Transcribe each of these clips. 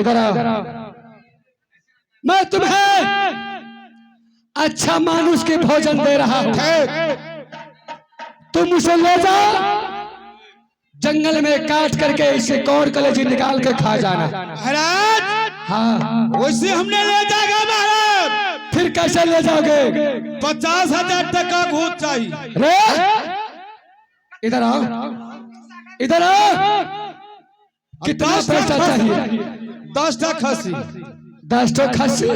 इधर आओ। मैं तुम्हें अच्छा मानुष के भोजन दे रहा हूं। तुम उसे ले जाओ, जंगल में काट करके इसे कौर कलेजी निकाल के खा जाना। महाराज हाँ, वैसे हमने ले जाएगा महाराज। फिर कैसे ले जाओगे? 50,000 टका घूस चाहिए। रे इधर आओ, इधर आओ। कितना पैसा चाहिए? 10 खसी। 10 खस्सी।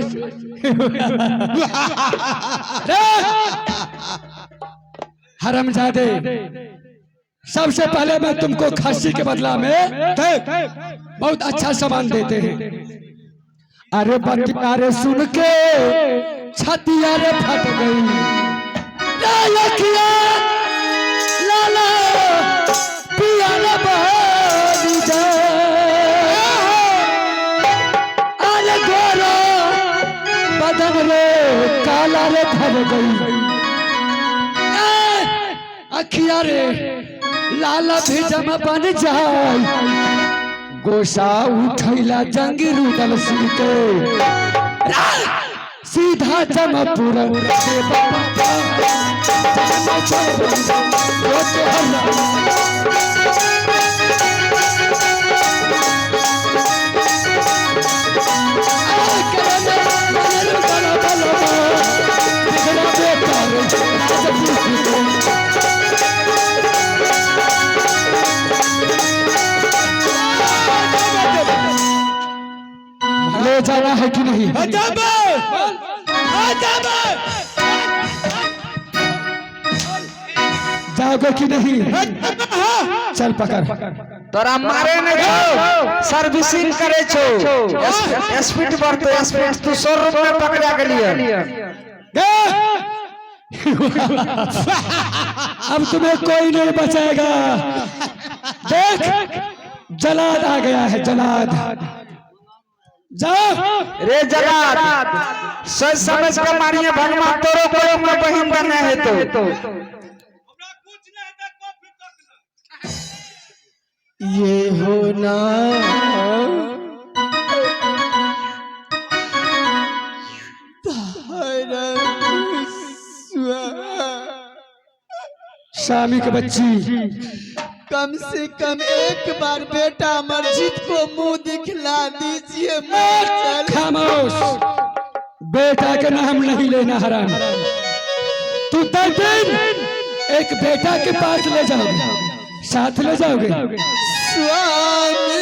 हरामजादे, सबसे पहले मैं तुमको खस्सी के बदला में बहुत अच्छा सामान देते हैं। अरे बतिया रे सुन के छतिया रे फट गई। लाला पिया रे बहरी जाए। अरे गोरा बदन रे काला रे भर गई। अखिया रे लाला भेजम बन जाए। गोसा उठैला जंगी रुदल सिंह के सीधा जमपुर के बाबा ले जाना है कि नहीं? जाओगे कि नहीं? चल पकड़। तोरा मारे ने छो, सर्विसिंग करे छो। स्पीड बढ़तो स्पीड तू 100 रुपए पकड़ा के लिए। अब तुम्हें कोई नहीं बचाएगा। देख जलाद आ गया है, जलाद। जाओ रे जलाद, सोच समझ के मारिए भगवान तोरो कोई में बहिन बने है तो। ये होना शामी के बच्ची, कम से कम एक बार बेटा मर्जिद को मुंह दिखला दीजिए। खामोश, बेटा का नाम नहीं लेना हराम। तू 10 दिन एक बेटा के पास ले जाओगे, साथ ले जाओगे। स्वामी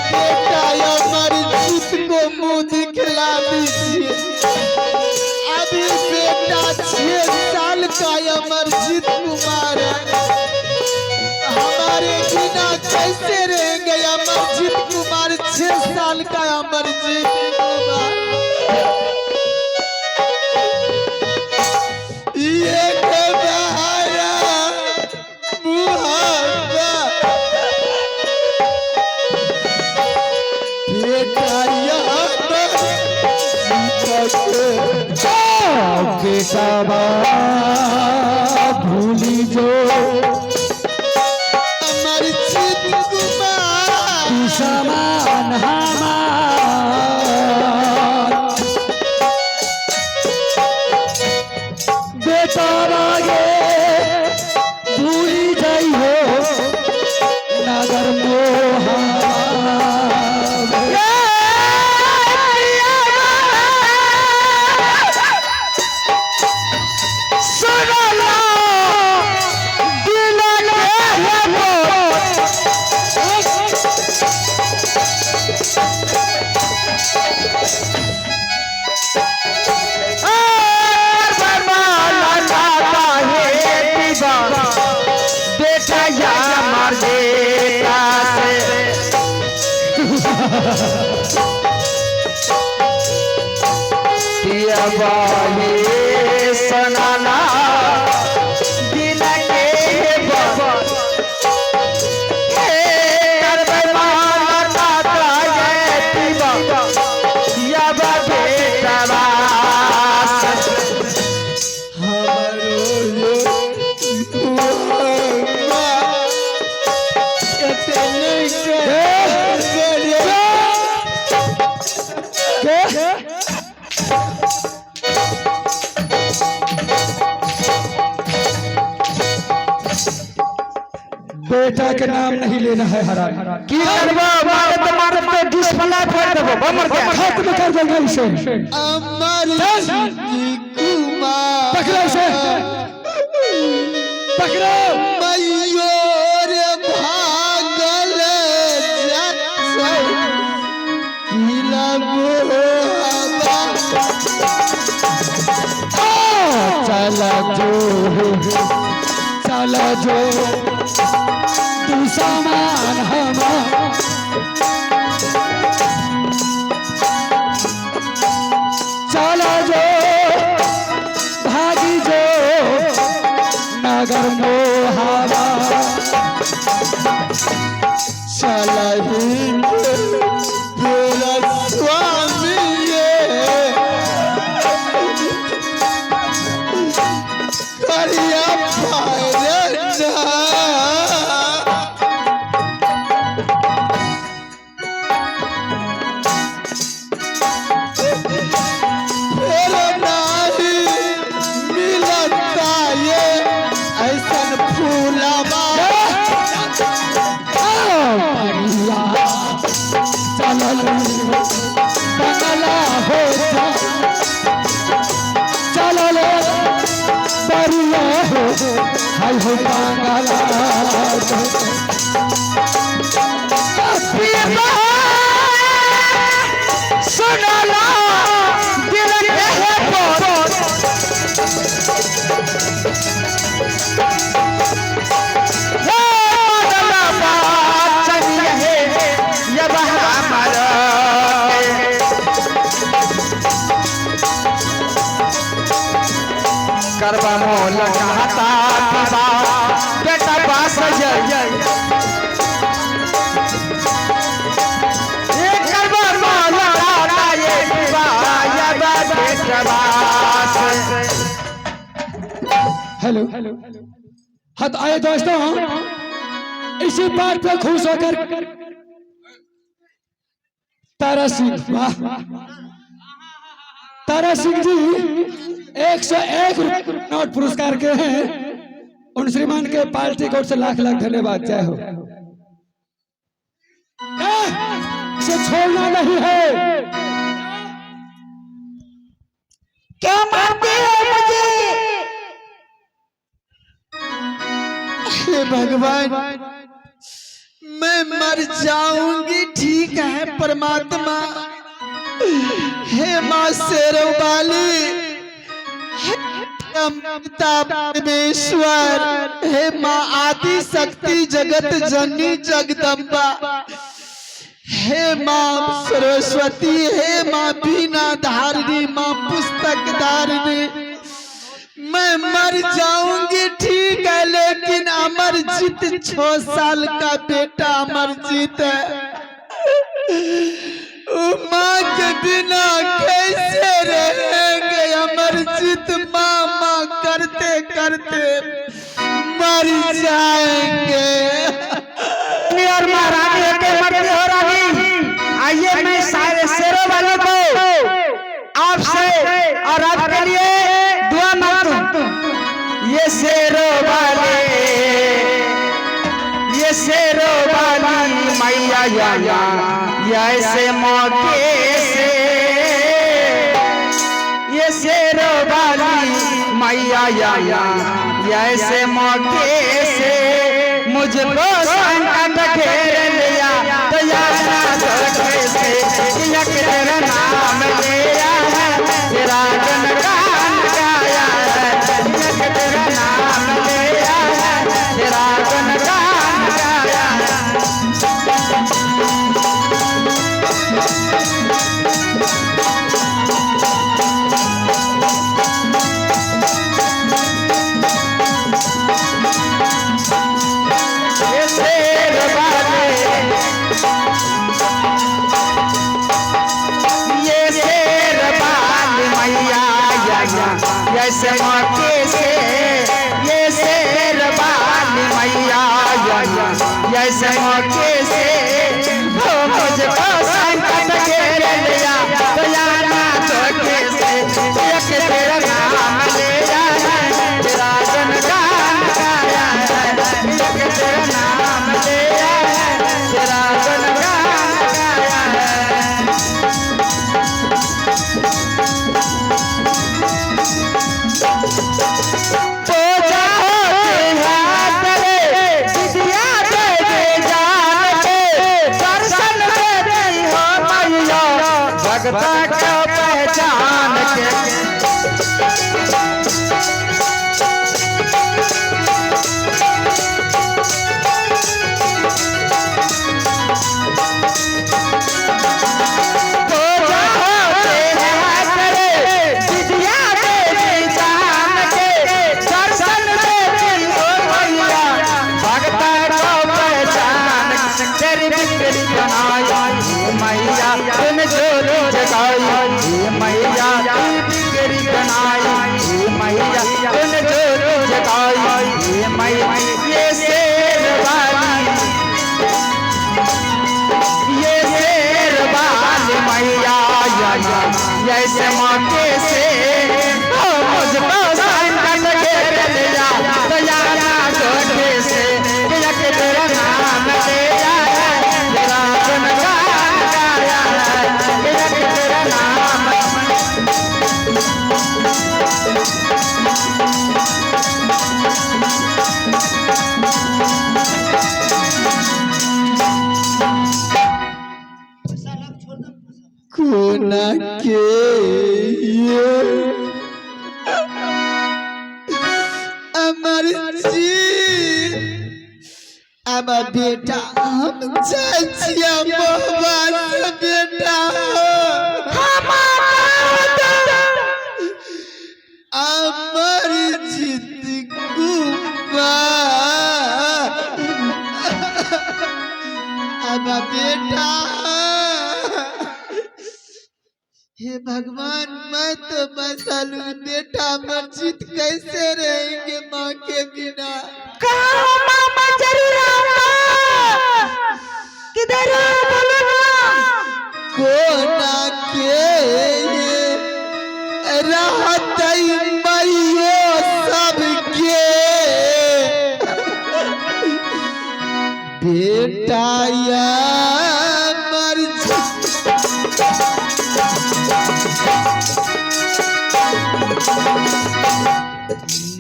बेटा मर्जिद को मुंह दिखला दीजिए। अभी बेटा 6 साल का अमरजीत कुमार है। हमारे बिना कैसे रहेंगे अमरजीत कुमार? 6 साल का अमरजीत कुमार। ये तुम्हारा मुहब्बत बेटा बेटा भूली जो अमरजीत कुमार समान हमार। बेटा आगे भूली जाई हो नगर मोहा। सनाना दिल के बेटा के नाम नहीं लेना है हराम। की करबो मारे तो डिस्प्ले फोड़ देबो बमर के खत्म कर देंगे इसे। अमर कुमार पकड़ो इसे, पकड़ो। मयूर भागल चला जो चला जो तू सामान हमारा चला जो भागी जो नगर मोहावा चला हिंद तेरा स्वामी करिया हाय हो पागला सुनला दिल के है बोल हे बदला बात चली है ये हमारा करवा मोल चाहता पिबा बेटा पास जाए ये करवा मोल चाहता ये पिबा या बेटा पास। हेलो हद आए दोस्तों, इसी बात पे खुश होकर तारा सिंह, वाह तारा सिंह जी 101 नोट पुरस्कार के हैं। उन श्रीमान के पार्टी को से लाख लाख धन्यवाद। जय हो। इसे छोड़ना नहीं है। क्या मारते हो मुझे? हे भगवान, मैं मर जाऊंगी ठीक है परमात्मा। हे माँ शेरों वाली, परमेश्वर, हे माँ आदि शक्ति जगत जननी जगदम्बा, हे माँ सरस्वती, हे माँ बीना धारिणी, माँ पुस्तक धारिणी। मैं मर जाऊंगी ठीक है, लेकिन अमरजीत 6 साल का बेटा अमरजीत है। माँ के बिना कैसे रहेंगे अमरजीत? मामा करते करते मर जाएंगे। और महारानी के मरते हो रानी। आइए मैं सारे शेरों वाले को आपसे और आपके लिए दुआ मांगता हूं। ये शेरों वाले, ये शेरों वाली मैया या ऐसे मौके से, ये शेरों वाली मैया या ऐसे मौके से मुझको संकट घेर लिया तो यातना कैसे यक तेरा नाम लिया है, तेरा गुणगान गाया है, यक तेरा नाम लिया है, तेरा गुणगान गाया है। ऐसे मौके से ये शेर वाली मैया ऐसे मौके से वो मुझको संकट घेर लिया तो याना धोखे से एक तेरा नाम लिया है, तेरा गुणगान गाया है, एक तेरा नाम तेरी बिगड़ी बनाई मैया तुम जोड़ी जगाई मैया तेरी बिगड़ी बनाई मैया तुम जोड़ी जगाई मैया ये शेर वाली मैया जैसे मौके से मुझको लिया तो यारा छोटे से के तेरा नाम लिया तेरा गुणगान गाया के तेरा नाम कोना के ये अमर जी अब बेटा हम चाचिया मोहब्बत से बेटा अमर जीत कुमार अब बेटा हे भगवान मैं तो बसालू बेटा मर्जित कैसे रहेंगे माँ के बिना किधर कोना के राहत मैयो सबके बेटा या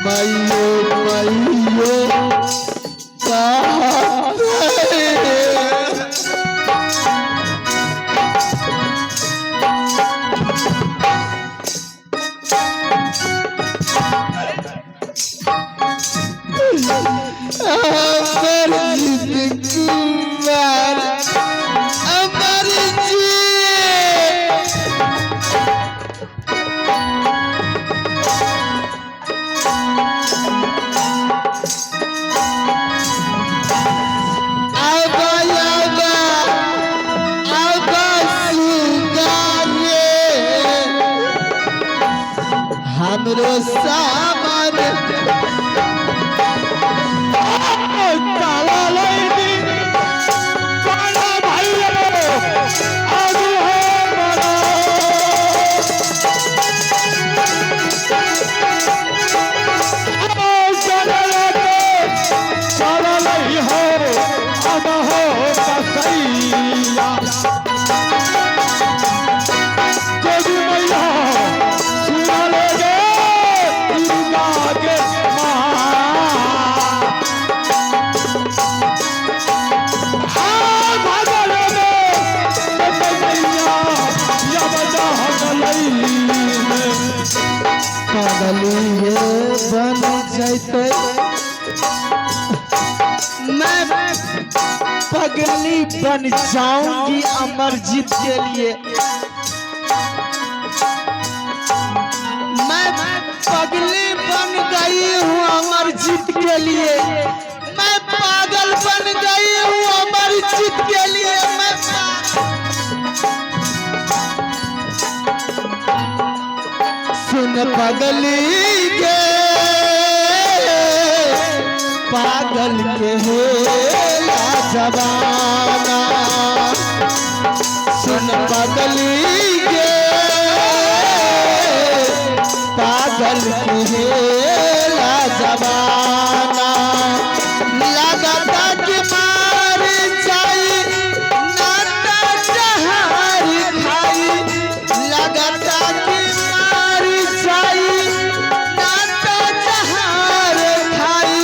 मैयो मैयो अमरजीत कुमार अमरजीत हमरो सामन काला लैदी काला भाई आगू है बड़ा काला लई हो अब हो कसैया देवी मैया सुना लेगे दुर्गा के पागलिए बन जैते मैं पगली बन जाऊंगी अमरजीत के लिए मैं पगली बन गई हूँ अमरजीत के लिए मैं पागल बन गई हूँ अमरजीत के लिए मैं सुन पगली के पागल के हेला जमाना सुन पगली के पागल के हेला जमाना लगता कि मार जाई नाता जहार खाई लगता कि मार जाई नाता जहार खाई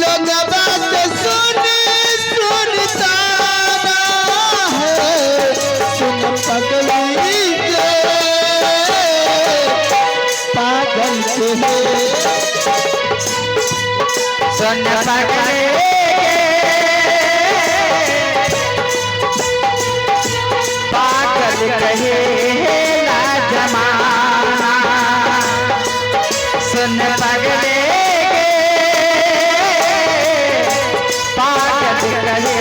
लोग बात सुनी सुनता है सुन पगली के पागल के सुन पगले पागल कहे ला जमाना सुन पगले पागल कहे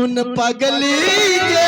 सुन पगली गे